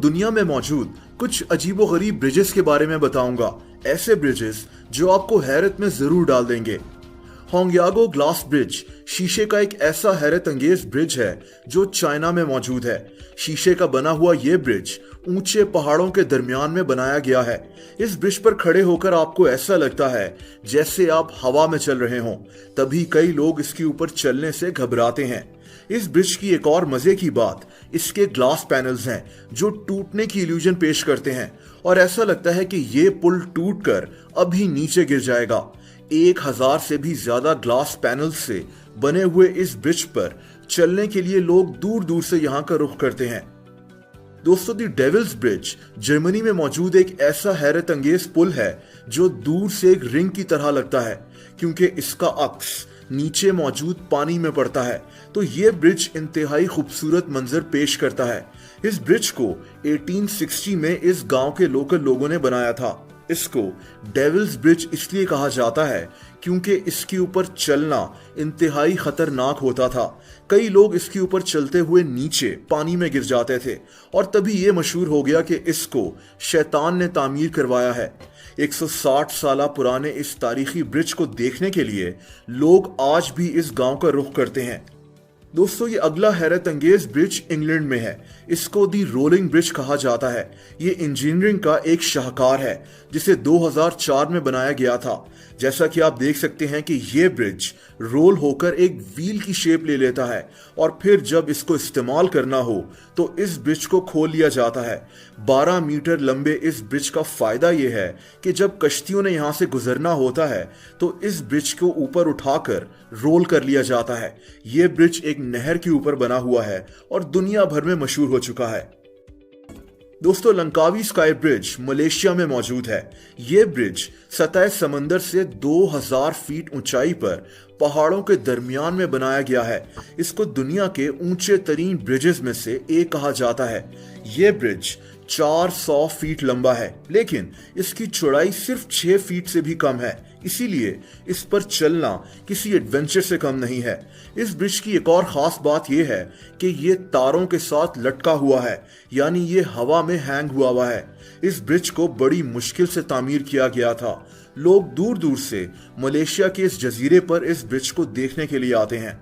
दुनिया में मौजूद कुछ अजीबोगरीब ब्रिजेस के बारे में बताऊंगा। ऐसे ब्रिजेस जो आपको हैरत में जरूर डाल देंगे। होंगयागो ग्लास ब्रिज शीशे का एक ऐसा हैरत अंगेज ब्रिज है जो चाइना में मौजूद है। शीशे का बना हुआ यह ब्रिज ऊंचे पहाड़ों के दरमियान में बनाया गया है। इस ब्रिज पर खड़े होकर आपको ऐसा लगता है जैसे आप हवा में चल रहे हों। तभी कई लोग इसके ऊपर चलने से घबराते हैं। इस ब्रिज की एक और मजे की बात इसके ग्लास पैनल्स हैं जो टूटने की इल्यूजन पेश करते हैं और ऐसा लगता है कि ये पुल टूटकर अभी नीचे गिर जाएगा। 1000 से भी ज्यादा ग्लास पैनल्स से बने हुए इस ब्रिज पर चलने के लिए लोग दूर दूर से यहाँ का रुख करते हैं। दोस्तों, दी डेविल्स ब्रिज जर्मनी में मौजूद एक ऐसा हैरत अंगेज पुल है जो दूर से एक रिंग की तरह लगता है क्योंकि इसका अक्स नीचे मौजूद पानी में पड़ता है। तो ये ब्रिज इंतहाई खूबसूरत मंजर पेश करता है। इस ब्रिज को 1860 में इस गांव के लोकल लोगों ने बनाया था। इसको डेविल्स ब्रिज इसलिए कहा जाता है क्योंकि इसके ऊपर चलना इंतहाई खतरनाक होता था। कई लोग इसके ऊपर चलते हुए नीचे पानी में गिर जाते थे और तभी ये मशहूर हो गया कि इसको शैतान ने तामीर करवाया है। 160 साल पुराने इस तारीखी ब्रिज को देखने के लिए लोग आज भी इस गांव का रुख करते हैं। दोस्तों, ये अगला हैरत अंगेज ब्रिज इंग्लैंड में है। इसको दी रोलिंग ब्रिज कहा जाता है। ये इंजीनियरिंग का एक शाहकार है जिसे 2004 में बनाया गया था। जैसा कि आप देख सकते हैं कि ये ब्रिज रोल होकर एक व्हील की शेप ले लेता है और फिर जब इसको इस्तेमाल करना हो तो इस ब्रिज को खोल लिया जाता है। 12 मीटर लंबे इस ब्रिज का फायदा यह है कि जब कश्तियों ने यहां से गुजरना होता है तो इस ब्रिज को ऊपर उठाकर रोल कर लिया जाता है। यह ब्रिज एक नहर के ऊपर बना हुआ है और दुनिया भर में मशहूर हो चुका है। दोस्तों, लंकावी स्काई ब्रिज मलेशिया में मौजूद है। यह ब्रिज सतह समंदर से 2000 फीट ऊंचाई पर पहाड़ों के दरमियान में बनाया गया है। इसको दुनिया के ऊंचे तरीन ब्रिजेस में से एक कहा जाता है। यह ब्रिज 400 फीट लंबा है लेकिन इसकी चौड़ाई सिर्फ 6 फीट से भी कम है, इसीलिए इस पर चलना किसी एडवेंचर से कम नहीं है। इस ब्रिज की एक और खास बात यह है कि यह तारों के साथ लटका हुआ है, यानी ये हवा में हैंग हुआ है। इस ब्रिज को बड़ी मुश्किल से तामीर किया गया था। लोग दूर दूर से मलेशिया के इस जजीरे पर इस ब्रिज को देखने के लिए आते हैं।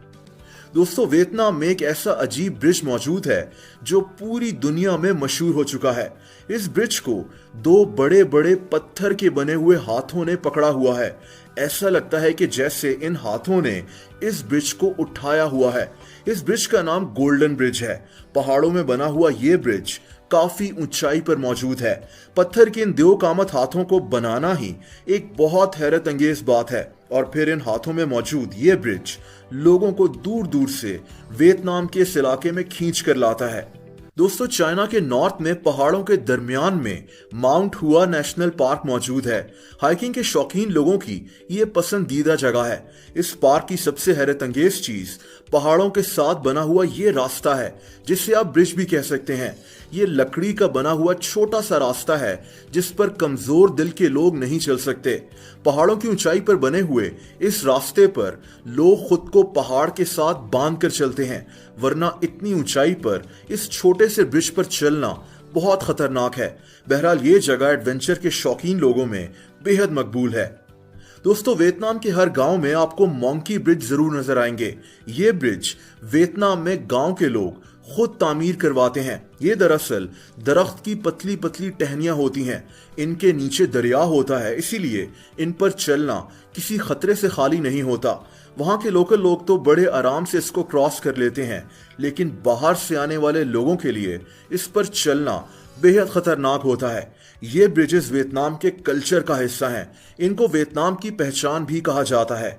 दोस्तों, वियतनाम में एक ऐसा अजीब ब्रिज मौजूद है जो पूरी दुनिया में मशहूर हो चुका है। इस ब्रिज को 2 बड़े बड़े पत्थर के बने हुए हाथों ने पकड़ा हुआ है। ऐसा लगता है कि जैसे इन हाथों ने इस ब्रिज को उठाया हुआ है। इस ब्रिज का नाम गोल्डन ब्रिज है। पहाड़ों में बना हुआ यह ब्रिज काफी ऊंचाई पर मौजूद है। पत्थर के इन 2 कामत हाथों को बनाना ही एक बहुत हैरत अंगेज बात है और फिर इन हाथों में मौजूद ये ब्रिज लोगों को दूर दूर से वियतनाम के इस इलाके में खींच कर लाता है। दोस्तों, चाइना के नॉर्थ में पहाड़ों के दरमियान में माउंट हुआ नेशनल पार्क मौजूद है। हाइकिंग के शौकीन लोगों की ये पसंदीदा जगह है। इस पार्क की सबसे हैरत अंगेज चीज पहाड़ों के साथ बना हुआ ये रास्ता है जिसे आप ब्रिज भी कह सकते हैं। ये लकड़ी का बना हुआ छोटा सा रास्ता है जिस पर कमजोर दिल के लोग नहीं चल सकते। पहाड़ों की ऊंचाई पर बने हुए इस रास्ते पर लोग खुद को पहाड़ के साथ बांध कर चलते हैं, वरना इतनी ऊंचाई पर इस छोटे से ब्रिज पर चलना बहुत खतरनाक है। बहरहाल ये जगह एडवेंचर के शौकीन लोगों में बेहद मकबूल है। दोस्तों, वियतनाम के हर गांव में आपको मोंकी ब्रिज जरूर नजर आएंगे। ये ब्रिज वियतनाम में गांव के लोग खुद तामीर करवाते हैं। ये दरअसल दरख्त की पतली पतली टहनियां होती हैं। इनके नीचे दरिया होता है, इसीलिए इन पर चलना किसी खतरे से खाली नहीं होता। वहां के लोकल लोग तो बड़े आराम से इसको क्रॉस कर लेते हैं, लेकिन बाहर से आने वाले लोगों के लिए इस पर चलना बेहद खतरनाक होता है। ये ब्रिजेस वियतनाम के कल्चर का हिस्सा हैं। इनको वियतनाम की पहचान भी कहा जाता है।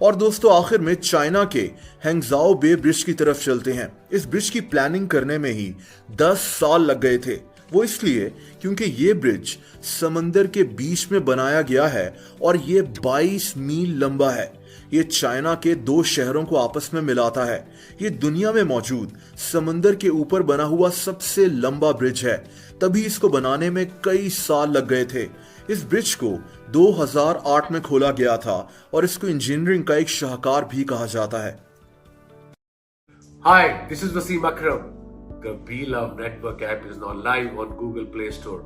और दोस्तों, आखिर में चाइना के हैंगजाओ बे ब्रिज की तरफ चलते हैं। इस ब्रिज की प्लानिंग करने में ही 10 साल लग गए थे। वो इसलिए क्योंकि ये ब्रिज समंदर के बीच में बनाया गया है और ये 22 मील लंबा है। ये चाइना के 2 शहरों को आपस में मिलाता है। ये दुनिया में मौजूद समंदर के ऊपर बना हुआ सबसे लंबा ब्रिज है। तभी इसको बनाने में कई साल लग गए थे। इस ब्रिज को 2008 में खोला गया था और इसको इंजीनियरिंग का एक शाहकार भी कहा जाता है। Hi, this is Wasim Akram. The Be Love Network app is now live on Google Play Store.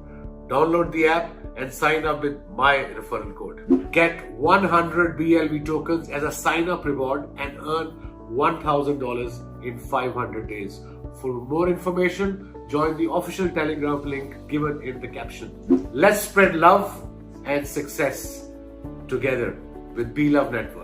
Download the app and sign up with my referral code. Get 100 BLV tokens as a sign-up reward and earn $1,000 in 500 days. For more information, join the official Telegram link given in the caption. Let's spread love and success together with Be Love Network.